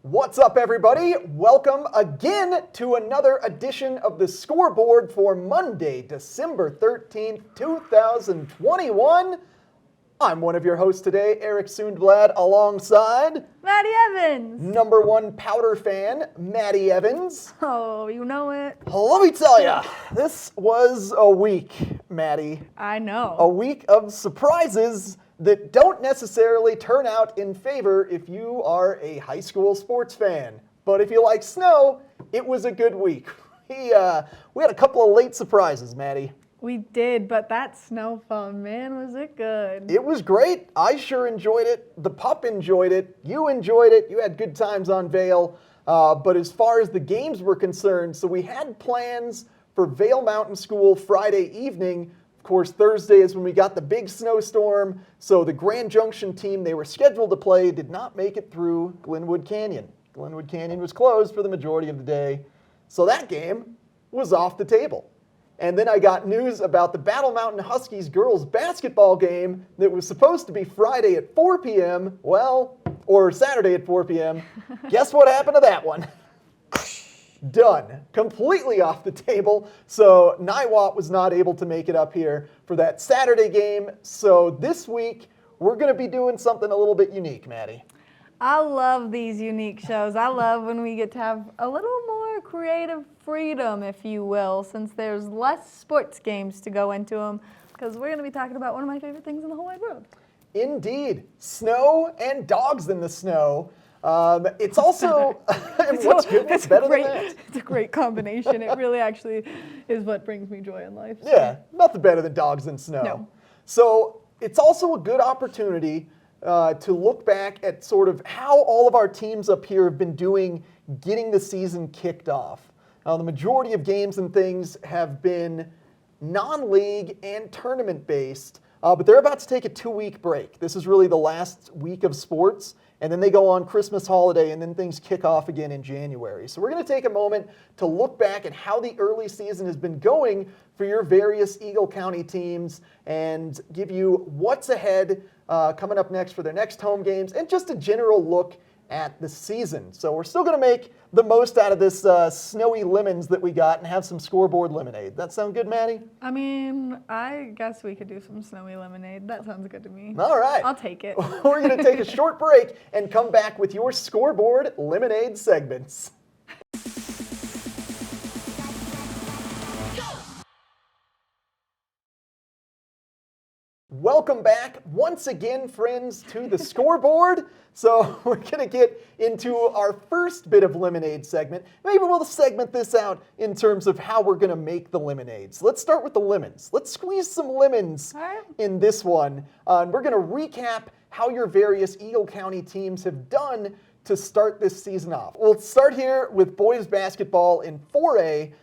What's up, everybody? Welcome again to another edition of the Scoreboard for Monday, December 13th, 2021. I'm one of your hosts today, Eric Sundblad, alongside Maddie Evans. number one Powder fan, Maddie Evans. Oh, you know it. Let me tell ya, this was a week, Maddie. I know. A week of surprises that don't necessarily turn out in favor if you are a high school sports fan. But if you like snow, it was a good week. We had a couple of late surprises, Maddie. We did, but that snow fun, man, was it good? It was great. I sure enjoyed it. The pup enjoyed it. You enjoyed it. You had good times on Vail. But as far as the games were concerned, so we had plans for Vail Mountain School Friday evening. Of course, Thursday is when we got the big snowstorm. So the Grand Junction team they were scheduled to play did not make it through Glenwood Canyon. Glenwood Canyon was closed for the majority of the day. So that game was off the table. And then I got news about the Battle Mountain Huskies girls basketball game that was supposed to be Friday at 4 p.m. Or Saturday at 4 p.m. Guess what happened to that one? Done. Completely off the table. So Niwot was not able to make it up here for that Saturday game. So this week, we're going to be doing something a little bit unique, Maddie. I love these unique shows. I love when we get to have a little more creative freedom, if you will, since there's less sports games to go into them, because we're going to be talking about one of my favorite things in the whole wide world. Indeed. Snow and dogs in the snow. It's also, what's good, what's better than that? It's a great combination. It really actually is what brings me joy in life. So. Yeah, nothing better than dogs in snow. No. So it's also a good opportunity to look back at sort of how all of our teams up here have been doing getting the season kicked off. The majority of games and things have been non-league and tournament-based, but they're about to take a 2-week break. This is really the last week of sports, and then they go on Christmas holiday, and then things kick off again in January. So we're going to take a moment to look back at how the early season has been going for your various Eagle County teams and give you what's ahead coming up next for their next home games and just a general look at the season. So we're still going to make the most out of this snowy lemons that we got and have some scoreboard lemonade. That sound good, Maddie? I mean, I guess we could do some snowy lemonade. That sounds good to me. All right. I'll take it. We're going to take a short break and come back with your scoreboard lemonade segments. Welcome back once again, friends, to the scoreboard. So we're going to get into our first bit of lemonade segment. Maybe we'll segment this out in terms of how we're going to make the lemonades. Let's start with the lemons. Let's squeeze some lemons in this one. And we're going to recap how your various Eagle County teams have done to start this season off. We'll start here with boys basketball in 4A.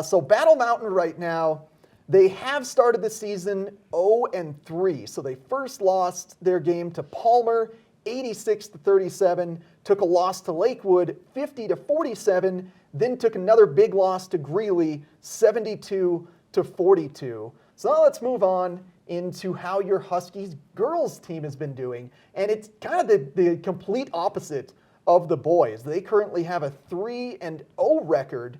So Battle Mountain right now, they have started the season 0-3. So they first lost their game to Palmer, 86-37, took a loss to Lakewood, 50-47, then took another big loss to Greeley, 72-42. So now let's move on into how your Huskies girls team has been doing. And it's kind of the complete opposite of the boys. They currently have a 3-0 record.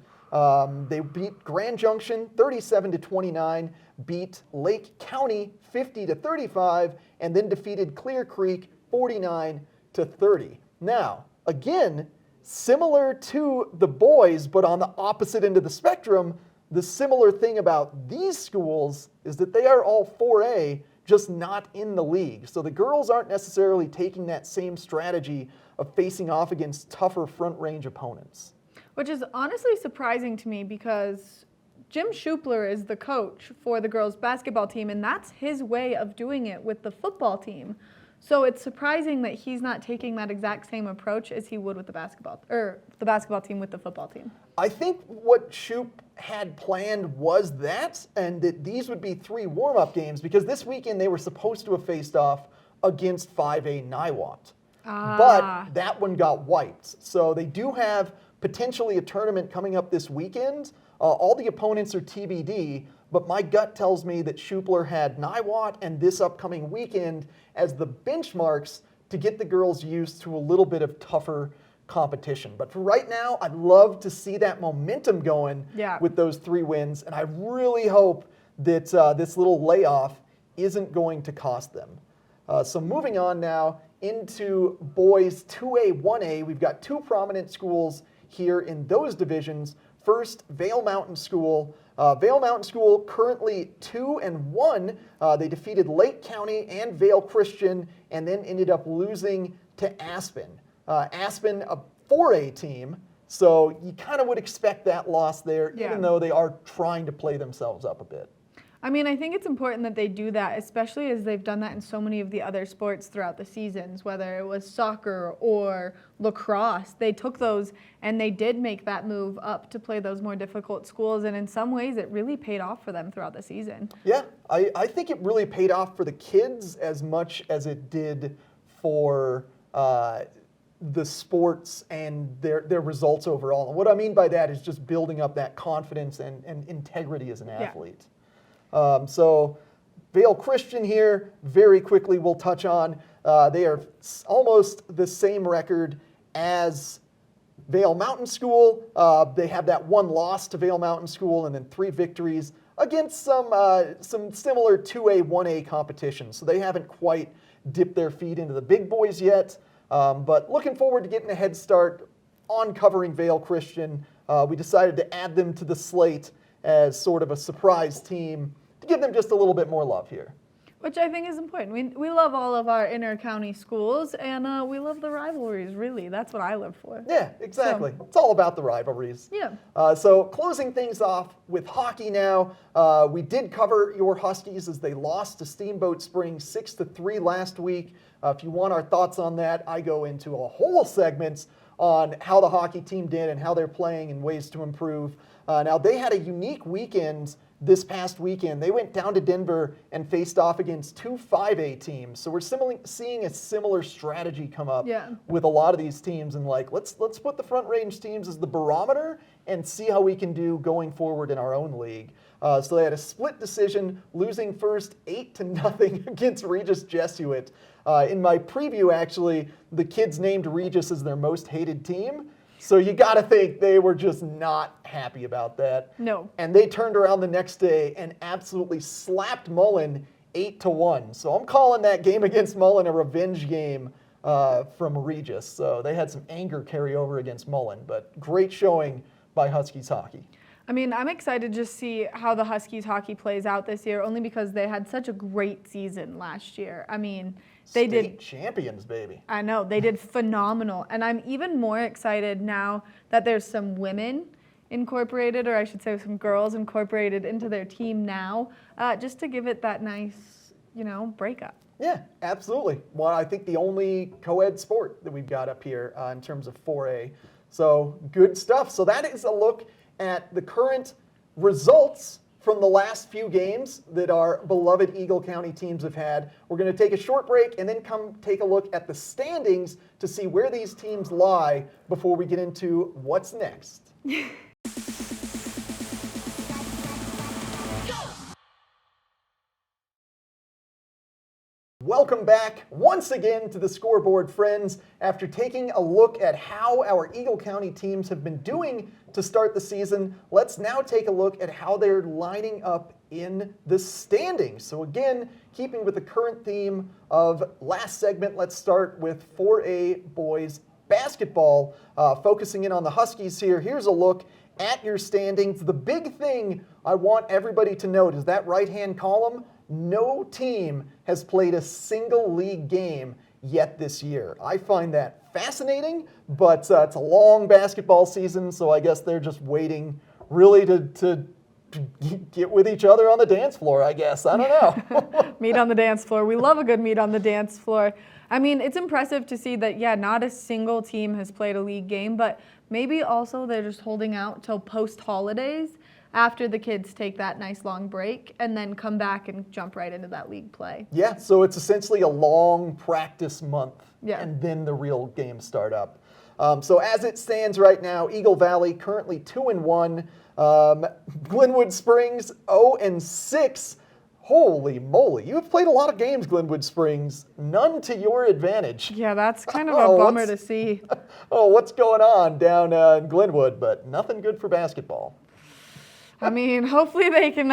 They beat Grand Junction 37-29, beat Lake County 50-35, and then defeated Clear Creek 49-30. Now, again, similar to the boys, but on the opposite end of the spectrum, the similar thing about these schools is that they are all 4A, just not in the league. So the girls aren't necessarily taking that same strategy of facing off against tougher front range opponents. Which is honestly surprising to me because Jim Schupler is the coach for the girls basketball team, and that's his way of doing it with the football team. So it's surprising that he's not taking that exact same approach as he would with the basketball team with the football team. I think what Shup had planned was that, and that these would be 3 warm-up games, because this weekend they were supposed to have faced off against 5A Niwot. But that one got wiped. So they do have potentially a tournament coming up this weekend. All the opponents are TBD, but my gut tells me that Schupler had Niwot and this upcoming weekend as the benchmarks to get the girls used to a little bit of tougher competition. But for right now, I'd love to see that momentum going with those 3 wins, and I really hope that this little layoff isn't going to cost them. So moving on now into boys 2A, 1A, we've got 2 prominent schools here in those divisions. First, Vail Mountain School. Vail Mountain School currently 2-1. They defeated Lake County and Vail Christian and then ended up losing to Aspen. Aspen, a 4A team, so you kind of would expect that loss there, even though they are trying to play themselves up a bit. I mean, I think it's important that they do that, especially as they've done that in so many of the other sports throughout the seasons, whether it was soccer or lacrosse. They took those and they did make that move up to play those more difficult schools, and in some ways it really paid off for them throughout the season. Yeah, I think it really paid off for the kids as much as it did for the sports and their results overall. And what I mean by that is just building up that confidence and integrity as an athlete. So Vail Christian here, very quickly we'll touch on. They are almost the same record as Vail Mountain School. They have that 1 loss to Vail Mountain School and then 3 victories against some similar 2A, 1A competition. So they haven't quite dipped their feet into the big boys yet. But looking forward to getting a head start on covering Vail Christian. We decided to add them to the slate as sort of a surprise team to give them just a little bit more love here. Which I think is important. We love all of our inter-county schools, and we love the rivalries, really. That's what I live for. Yeah, exactly. So, it's all about the rivalries. Yeah. So closing things off with hockey now. We did cover your Huskies as they lost to Steamboat Springs 6-3 last week. If you want our thoughts on that, I go into a whole segment on how the hockey team did and how they're playing and ways to improve. Now, they had a unique weekend this past weekend. They went down to Denver and faced off against 2 5A teams. So we're seeing a similar strategy come up with a lot of these teams, and like, let's put the Front Range teams as the barometer and see how we can do going forward in our own league. So they had a split decision, losing first 8-0 against Regis Jesuit. In my preview, actually, the kids named Regis as their most hated team. So you got to think they were just not happy about that. No. And they turned around the next day and absolutely slapped Mullen 8-1. So I'm calling that game against Mullen a revenge game from Regis. So they had some anger carry over against Mullen, but great showing by Huskies hockey. I mean, I'm excited to just see how the Huskies hockey plays out this year, only because they had such a great season last year. I mean, they did champions, baby. I know, they did phenomenal. And I'm even more excited now that there's some women incorporated, or I should say some girls incorporated into their team now, just to give it that nice, breakup. Yeah, absolutely. Well, I think the only co-ed sport that we've got up here in terms of 4A. So good stuff. So that is a look at the current results from the last few games that our beloved Eagle County teams have had. We're going to take a short break and then come take a look at the standings to see where these teams lie before we get into what's next. Welcome back once again to the Scoreboard, friends. After taking a look at how our Eagle County teams have been doing to start the season, let's now take a look at how they're lining up in the standings. So again, keeping with the current theme of last segment, let's start with 4A boys basketball. Focusing in on the Huskies here, here's a look at your standings. The big thing I want everybody to note is that right-hand column. No team has played a single league game yet this year. I find that fascinating, but it's a long basketball season, so I guess they're just waiting really to get with each other on the dance floor, I guess. I don't know. Meet on the dance floor. We love a good meet on the dance floor. I mean, it's impressive to see that, not a single team has played a league game, but maybe also they're just holding out till post-holidays after the kids take that nice long break and then come back and jump right into that league play. Yeah, so it's essentially a long practice month, and then the real games start up. So as it stands right now, Eagle Valley currently 2-1, Glenwood Springs 0-6. Holy moly. You have played a lot of games, Glenwood Springs. None to your advantage. Yeah, that's kind of a bummer to see. Oh, what's going on down in Glenwood? But nothing good for basketball. I mean, hopefully they can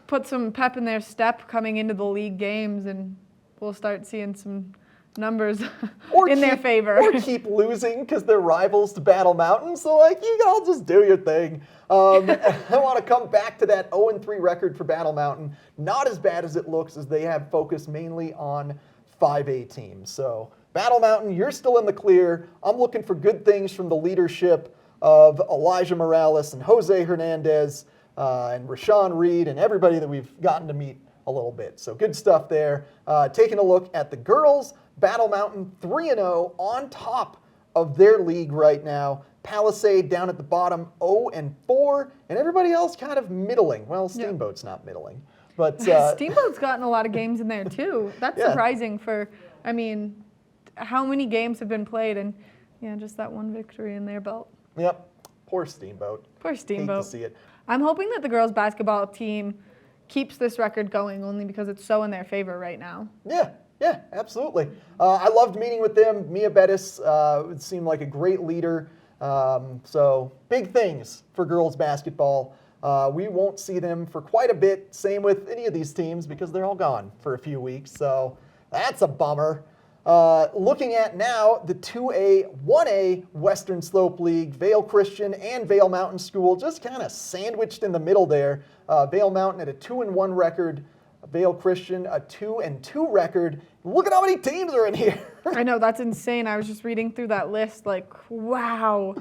put some pep in their step coming into the league games, and we'll start seeing some numbers in their favor. Or keep losing because they're rivals to Battle Mountain. So, you all just do your thing. I want to come back to that 0-3 record for Battle Mountain. Not as bad as it looks, as they have focused mainly on 5A teams. So, Battle Mountain, you're still in the clear. I'm looking for good things from the leadership of Elijah Morales and Jose Hernandez and Rashawn Reed and everybody that we've gotten to meet a little bit. So good stuff there. Taking a look at the girls, Battle Mountain 3-0 on top of their league right now. Palisade down at the bottom 0-4, and everybody else kind of middling. Well, Steamboat's not middling. But Steamboat's gotten a lot of games in there too. That's surprising for, I mean, how many games have been played, and just that one victory in their belt. Yep. Poor Steamboat. Poor Steamboat. Hate to see it. I'm hoping that the girls basketball team keeps this record going, only because it's so in their favor right now. Yeah, absolutely. I loved meeting with them. Mia Bettis it seemed like a great leader. So big things for girls basketball. We won't see them for quite a bit. Same with any of these teams because they're all gone for a few weeks. So that's a bummer. Looking at now the 2A, 1A Western Slope League, Vail Christian and Vail Mountain School just kind of sandwiched in the middle there. Vail Mountain at a 2-1 record, Vail Christian a 2-2 record. Look at how many teams are in here. I know, that's insane. I was just reading through that list like, wow.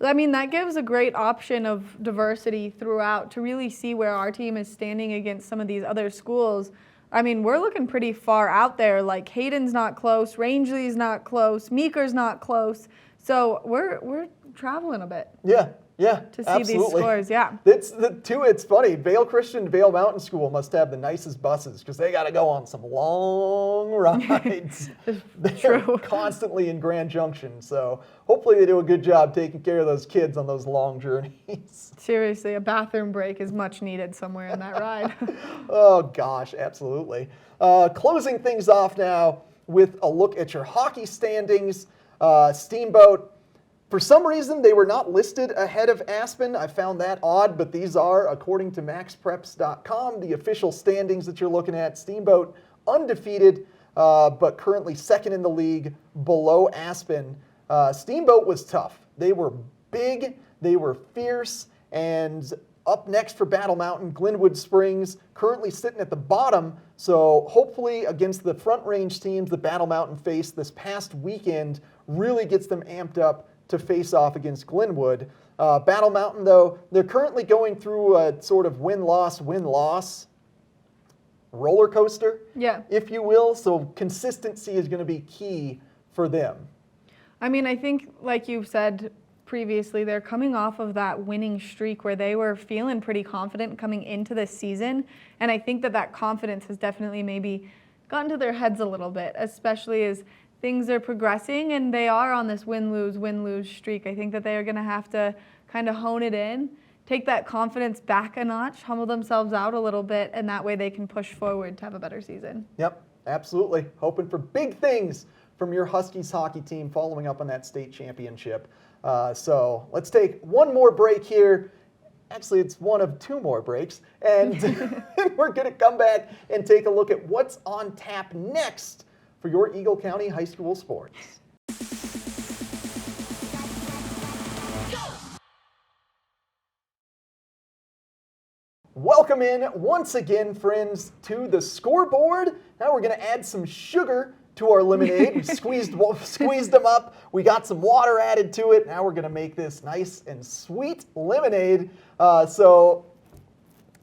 I mean, that gives a great option of diversity throughout to really see where our team is standing against some of these other schools. I mean, we're looking pretty far out there. Like Hayden's not close, Rangeley's not close, Meeker's not close. So we're traveling a bit. Yeah, to see absolutely. These scores, yeah. It's funny. Vail Christian and Vail Mountain School must have the nicest buses because they got to go on some long rides. They're constantly in Grand Junction. So hopefully they do a good job taking care of those kids on those long journeys. Seriously, a bathroom break is much needed somewhere in that ride. Oh, gosh, absolutely. Closing things off now with a look at your hockey standings. Steamboat. For some reason, they were not listed ahead of Aspen. I found that odd, but these are, according to maxpreps.com, the official standings that you're looking at. Steamboat undefeated, but currently second in the league below Aspen. Steamboat was tough. They were big, they were fierce, and up next for Battle Mountain, Glenwood Springs, currently sitting at the bottom. So hopefully against the Front Range teams that Battle Mountain faced this past weekend really gets them amped up to face off against Glenwood. Battle Mountain, though, they're currently going through a sort of win-loss roller coaster, if you will. So consistency is going to be key for them. I mean, I think, like you said previously, they're coming off of that winning streak where they were feeling pretty confident coming into this season. And I think that confidence has definitely maybe gotten to their heads a little bit, especially as things are progressing and they are on this win-lose streak. I think that they are going to have to kind of hone it in, take that confidence back a notch, humble themselves out a little bit, and that way they can push forward to have a better season. Yep, absolutely. Hoping for big things from your Huskies hockey team following up on that state championship. So let's take one more break here. Actually, it's one of two more breaks. And we're going to come back and take a look at what's on tap next for your Eagle County High School sports. Welcome in once again, friends, to the scoreboard. Now we're going to add some sugar to our lemonade. We squeezed them up. We got some water added to it. Now we're going to make this nice and sweet lemonade. So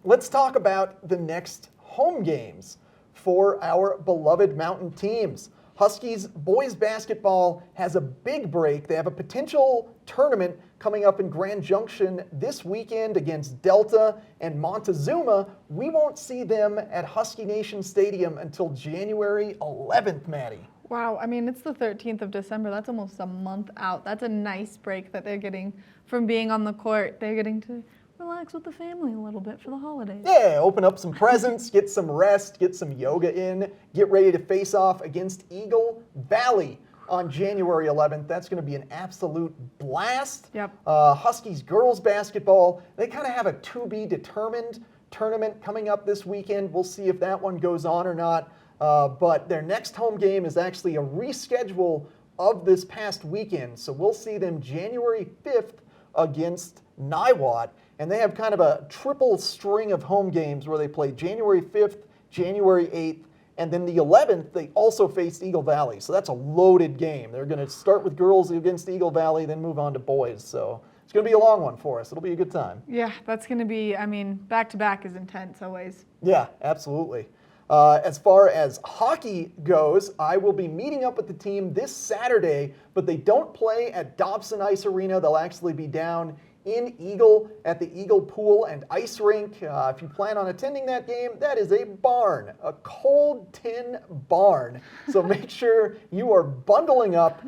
let's talk about the next home games for our beloved Mountain teams. Huskies boys basketball has a big break. They have a potential tournament coming up in Grand Junction this weekend against Delta and Montezuma. We won't see them at Husky Nation Stadium until January 11th, Maddie. Wow, I mean, it's the 13th of December. That's almost a month out. That's a nice break that they're getting from being on the court. They're getting to relax with the family a little bit for the holidays. Yeah, open up some presents, get some rest, get some yoga in, get ready to face off against Eagle Valley on January 11th. That's going to be an absolute blast. Yep. Huskies girls basketball, they kind of have a to-be-determined tournament coming up this weekend. We'll see if that one goes on or not. But their next home game is actually a reschedule of this past weekend. So we'll see them January 5th against Niwot. And they have kind of a triple string of home games where they play January 5th, January 8th, and then the 11th, they also faced Eagle Valley. So that's a loaded game. They're going to start with girls against Eagle Valley, then move on to boys. So it's going to be a long one for us. It'll be a good time. Yeah, that's going to be, back-to-back is intense always. Yeah, absolutely. As far as hockey goes, I will be meeting up with the team this Saturday, but they don't play at Dobson Ice Arena. They'll actually be down in Eagle at the Eagle Pool and Ice Rink. If you plan on attending that game, that is a barn, a cold tin barn. So make sure you are bundling up.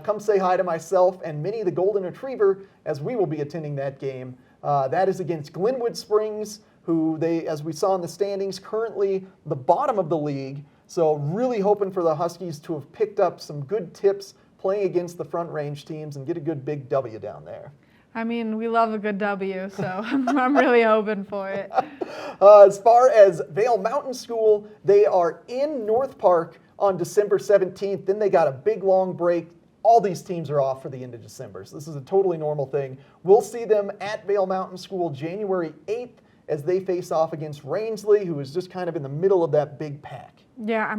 Come say hi to myself and Minnie the Golden Retriever as we will be attending that game. That is against Glenwood Springs, who they, as we saw in the standings, currently the bottom of the league. So really hoping for the Huskies to have picked up some good tips playing against the Front Range teams and get a good big W down there. We love a good W, so I'm really hoping for it. As far as Vail Mountain School, they are in North Park on December 17th. Then they got a big long break. All these teams are off for the end of December, so this is a totally normal thing. We'll see them at Vail Mountain School January 8th as they face off against Rangeley, who is just kind of in the middle of that big pack. Yeah,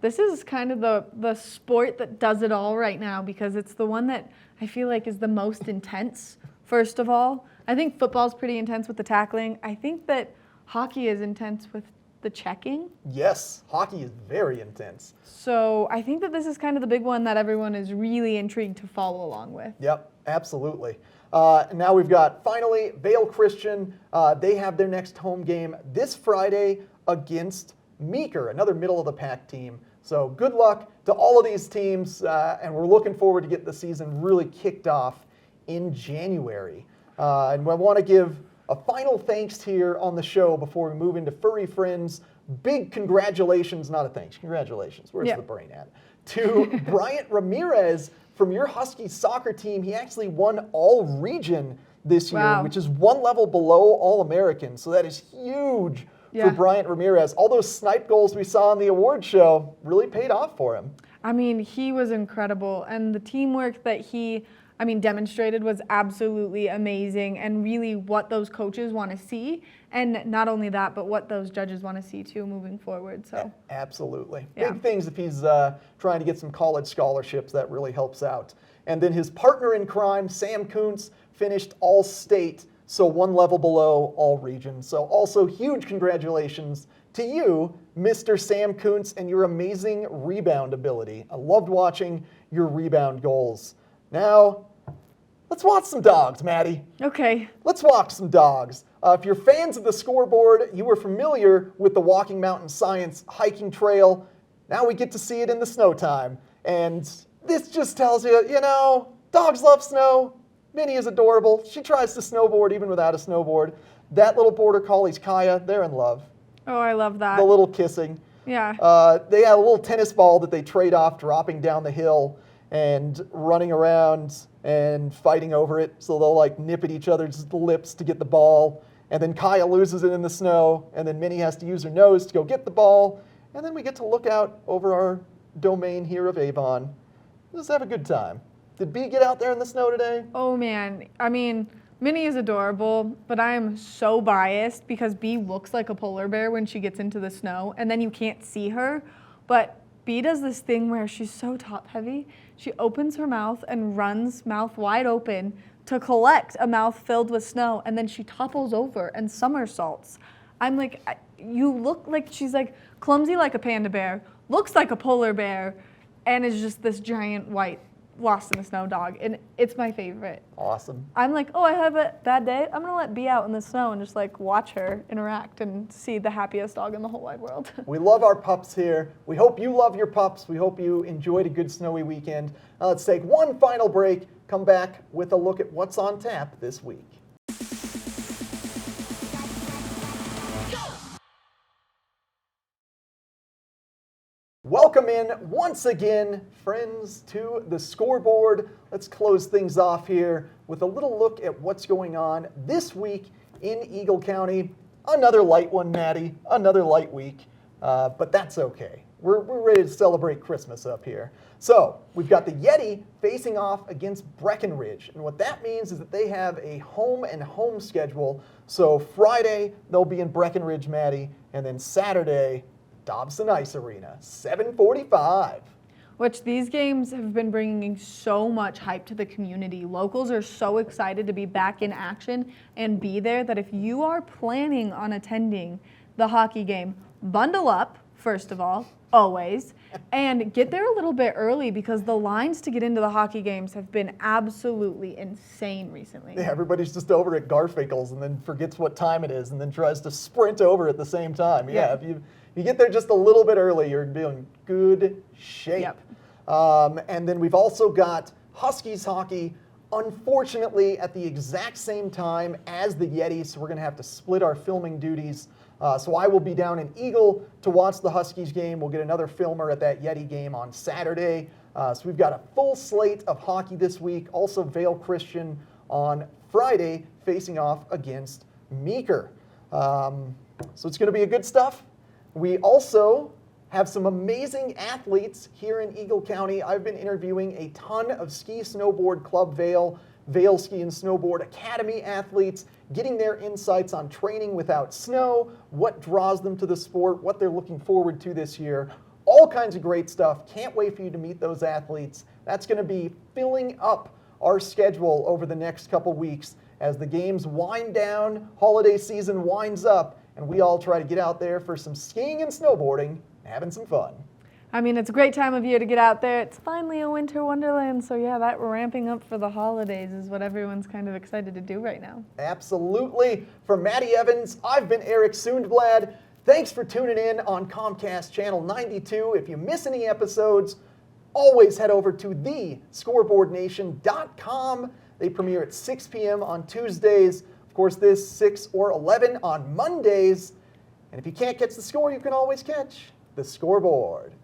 this is kind of the sport that does it all right now because it's the one that I feel like is the most intense, first of all. I think football's pretty intense with the tackling. I think that hockey is intense with the checking. Yes, hockey is very intense. So I think that this is kind of the big one that everyone is really intrigued to follow along with. Yep, absolutely. Now we've got, finally, Vail Christian. They have their next home game this Friday against Meeker, another middle-of-the-pack team. So good luck to all of these teams, and we're looking forward to get the season really kicked off in January. And I want to give a final thanks here on the show before we move into Furry Friends. Big congratulations, not a thanks, congratulations. Where's the brain at? To Bryant Ramirez from your Huskies soccer team. He actually won All-Region this year, which is one level below All-American. So that is huge for Bryant Ramirez. All those snipe goals we saw on the award show really paid off for him. He was incredible. And the teamwork that he demonstrated was absolutely amazing and really what those coaches want to see. And not only that, but what those judges want to see too moving forward. So absolutely. Yeah. Big things if he's trying to get some college scholarships, that really helps out. And then his partner in crime, Sam Kuntz, finished All-State, so one level below All-Region. So also huge congratulations to you, Mr. Sam Kuntz, and your amazing rebound ability. I loved watching your rebound goals. Now, let's watch some dogs, Maddie. Okay. Let's watch some dogs. If you're fans of the scoreboard, you were familiar with the Walking Mountain Science hiking trail. Now we get to see it in the snow time. And this just tells you, dogs love snow. Minnie is adorable. She tries to snowboard even without a snowboard. That little border collie's Kaya. They're in love. Oh, I love that. The little kissing. Yeah. They had a little tennis ball that they trade off dropping down the hill and running around and fighting over it. So they'll nip at each other's lips to get the ball. And then Kaya loses it in the snow. And then Minnie has to use her nose to go get the ball. And then we get to look out over our domain here of Avon. Let's have a good time. Did Bee get out there in the snow today? Oh, man. Minnie is adorable, but I am so biased because Bee looks like a polar bear when she gets into the snow, and then you can't see her. But Bee does this thing where she's so top-heavy. She opens her mouth and runs mouth wide open to collect a mouth filled with snow, and then she topples over and somersaults. I'm like, you look like she's clumsy like a panda bear, looks like a polar bear, and is just this giant white lost in the snow dog, and it's my favorite. Awesome. I'm like, oh, I have a bad day. I'm gonna let Bee out in the snow and just watch her interact and see the happiest dog in the whole wide world. We love our pups here. We hope you love your pups. We hope you enjoyed a good snowy weekend. Now let's take one final break, come back with a look at what's on tap this week. Welcome in once again, friends, to the scoreboard. Let's close things off here with a little look at what's going on this week in Eagle County. Another light one, Maddie, another light week, but that's okay. We're ready to celebrate Christmas up here. So we've got the Yeti facing off against Breckenridge, and what that means is that they have a home and home schedule. So Friday, they'll be in Breckenridge, Maddie, and then Saturday, Dobson Ice Arena, 7:45. Which these games have been bringing so much hype to the community. Locals are so excited to be back in action and be there that if you are planning on attending the hockey game, bundle up, first of all, always, and get there a little bit early because the lines to get into the hockey games have been absolutely insane recently. Yeah, everybody's just over at Garfinkel's and then forgets what time it is and then tries to sprint over at the same time. Yeah, if you get there just a little bit early, you're in good shape. Yep. And then we've also got Huskies hockey, unfortunately, at the exact same time as the Yeti, so we're going to have to split our filming duties. So I will be down in Eagle to watch the Huskies game. We'll get another filmer at that Yeti game on Saturday. So we've got a full slate of hockey this week. Also Vail Christian on Friday facing off against Meeker. So it's going to be a good stuff. We also have some amazing athletes here in Eagle County. I've been interviewing a ton of Ski Snowboard Club Vail, Vail Ski and Snowboard Academy athletes, getting their insights on training without snow, what draws them to the sport, what they're looking forward to this year. All kinds of great stuff. Can't wait for you to meet those athletes. That's going to be filling up our schedule over the next couple weeks as the games wind down, holiday season winds up, and we all try to get out there for some skiing and snowboarding and having some fun. I mean, it's a great time of year to get out there. It's finally a winter wonderland, so yeah, that ramping up for the holidays is what everyone's kind of excited to do right now. Absolutely. For Maddie Evans, I've been Eric Sundblad. Thanks for tuning in on Comcast Channel 92. If you miss any episodes, always head over to thescoreboardnation.com. They premiere at 6 p.m. on Tuesdays. Of course, this 6 or 11 on Mondays. And if you can't catch the score, you can always catch the scoreboard.